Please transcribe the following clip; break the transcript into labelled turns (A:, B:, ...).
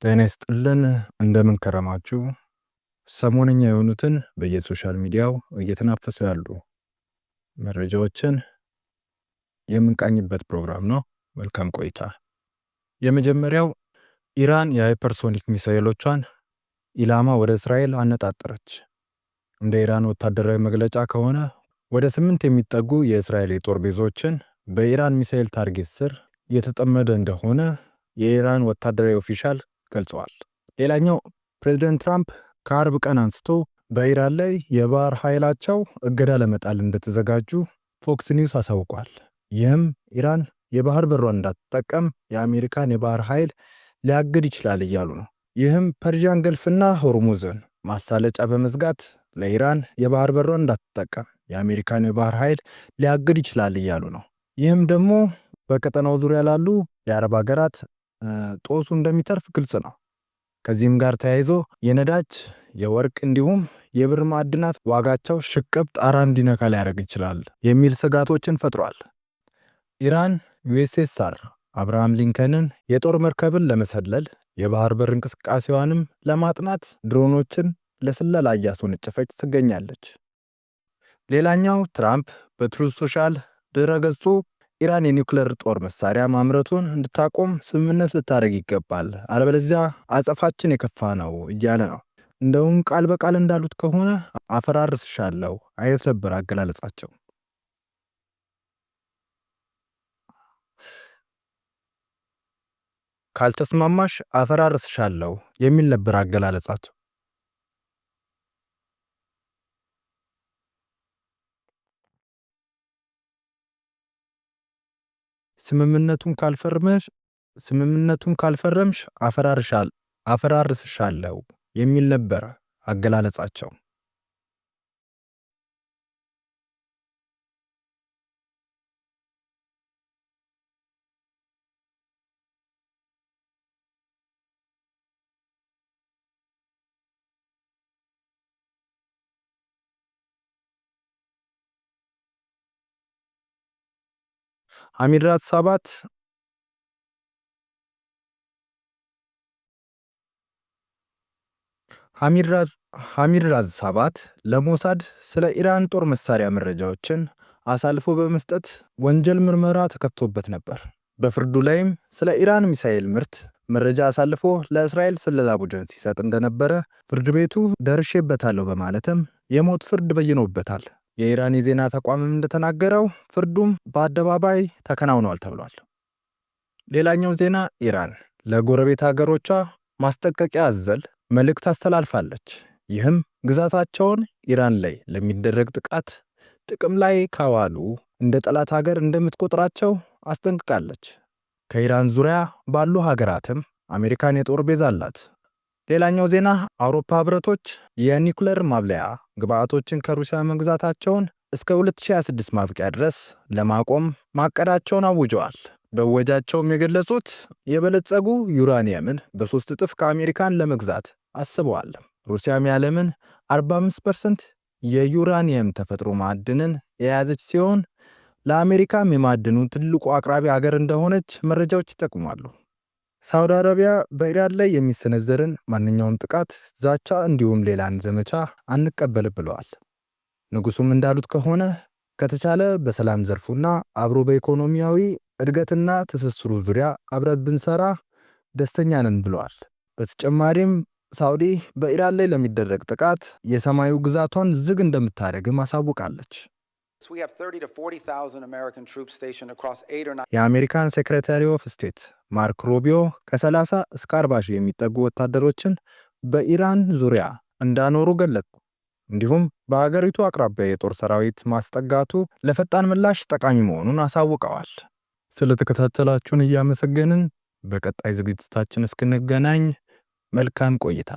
A: ጤና ይስጥልን እንደምን ከረማችሁ። ሰሞነኛ የሆኑትን በየሶሻል ሚዲያው እየተናፈሱ ያሉ መረጃዎችን የምንቃኝበት ፕሮግራም ነው። መልካም ቆይታ። የመጀመሪያው ኢራን የሃይፐርሶኒክ ሚሳኤሎቿን ኢላማ ወደ እስራኤል አነጣጠረች። እንደ ኢራን ወታደራዊ መግለጫ ከሆነ ወደ 8 የሚጠጉ የእስራኤል የጦር ቤዞችን በኢራን ሚሳኤል ታርጌት ስር የተጠመደ እንደሆነ የኢራን ወታደራዊ ኦፊሻል ገልጸዋል። ሌላኛው ፕሬዝዳንት ትራምፕ ከአርብ ቀን አንስቶ በኢራን ላይ የባህር ኃይላቸው እገዳ ለመጣል እንደተዘጋጁ ፎክስ ኒውስ አሳውቋል። ይህም ኢራን የባህር በሯን እንዳትጠቀም የአሜሪካን የባህር ኃይል ሊያግድ ይችላል እያሉ ነው። ይህም ፐርሺያን ገልፍና ሆርሙዝን ማሳለጫ በመዝጋት ለኢራን የባህር በሯን እንዳትጠቀም የአሜሪካን የባህር ኃይል ሊያግድ ይችላል እያሉ ነው። ይህም ደግሞ በቀጠናው ዙሪያ ላሉ የአረብ ሀገራት ጦሱ እንደሚተርፍ ግልጽ ነው። ከዚህም ጋር ተያይዞ የነዳጅ የወርቅ እንዲሁም የብር ማዕድናት ዋጋቸው ሽቅብ ጣራ እንዲነካ ሊያደርግ ይችላል የሚል ስጋቶችን ፈጥሯል። ኢራን ዩኤስኤስአር አብርሃም ሊንከንን የጦር መርከብን ለመሰለል የባህር በር እንቅስቃሴዋንም ለማጥናት ድሮኖችን ለስለላ እያስወነጨፈች ትገኛለች። ሌላኛው ትራምፕ በትሩዝ ሶሻል ድረገጹ ኢራን የኒውክሌር ጦር መሳሪያ ማምረቱን እንድታቆም ስምምነት ልታደርግ ይገባል፣ አለበለዚያ አጸፋችን የከፋ ነው እያለ ነው። እንደውም ቃል በቃል እንዳሉት ከሆነ አፈራርስሻለሁ አይነት ነበር አገላለጻቸው። ካልተስማማሽ አፈራርስሻለሁ የሚል ነበር አገላለጻቸው። ስምምነቱን ካልፈረምሽ አፈራርስሻለሁ የሚል ነበር አገላለጻቸው። አሚራት 7 ለሞሳድ ስለ ኢራን ጦር መሳሪያ መረጃዎችን አሳልፎ በመስጠት ወንጀል ምርመራ ተከፍቶበት ነበር። በፍርዱ ላይም ስለ ኢራን ሚሳኤል ምርት መረጃ አሳልፎ ለእስራኤል ስለላ ቡድን ሲሰጥ እንደነበረ ፍርድ ቤቱ ደርሼበታለሁ በማለትም የሞት ፍርድ በይኖበታል። የኢራን የዜና ተቋምም እንደተናገረው ፍርዱም በአደባባይ ተከናውኗል ተብሏል። ሌላኛው ዜና ኢራን ለጎረቤት ሀገሮቿ ማስጠንቀቂያ አዘል መልእክት አስተላልፋለች። ይህም ግዛታቸውን ኢራን ላይ ለሚደረግ ጥቃት ጥቅም ላይ ካዋሉ እንደ ጠላት ሀገር እንደምትቆጥራቸው አስጠንቅቃለች። ከኢራን ዙሪያ ባሉ ሀገራትም አሜሪካን የጦር ቤዝ አላት። ሌላኛው ዜና አውሮፓ ህብረቶች የኒውክሌር ማብለያ ግብአቶችን ከሩሲያ መግዛታቸውን እስከ 2026 ማብቂያ ድረስ ለማቆም ማቀዳቸውን አውጀዋል። በወጃቸውም የገለጹት የበለጸጉ ዩራኒየምን በ3 እጥፍ ከአሜሪካን ለመግዛት አስበዋል። ሩሲያም የዓለምን 45% የዩራኒየም ተፈጥሮ ማዕድንን የያዘች ሲሆን ለአሜሪካም የማዕድኑ ትልቁ አቅራቢ ሀገር እንደሆነች መረጃዎች ይጠቁማሉ። ሳውዲ አረቢያ በኢራን ላይ የሚሰነዘርን ማንኛውም ጥቃት፣ ዛቻ እንዲሁም ሌላን ዘመቻ አንቀበል ብለዋል። ንጉሱም እንዳሉት ከሆነ ከተቻለ በሰላም ዘርፉና አብሮ በኢኮኖሚያዊ እድገትና ትስስሩ ዙሪያ አብረን ብንሰራ ደስተኛ ነን ብለዋል። በተጨማሪም ሳውዲ በኢራን ላይ ለሚደረግ ጥቃት የሰማዩ ግዛቷን ዝግ እንደምታደርግም አሳውቃለች። የአሜሪካን ሴክሬታሪ ኦፍ ስቴት ማርክ ሩቢዮ ከ30 እስከ 40 ሺህ የሚጠጉ ወታደሮችን በኢራን ዙሪያ እንዳኖሩ ገለጹ። እንዲሁም በሀገሪቱ አቅራቢያ የጦር ሰራዊት ማስጠጋቱ ለፈጣን ምላሽ ጠቃሚ መሆኑን አሳውቀዋል። ስለተከታተላችሁን እያመሰገንን በቀጣይ ዝግጅታችን እስክንገናኝ መልካም ቆይታ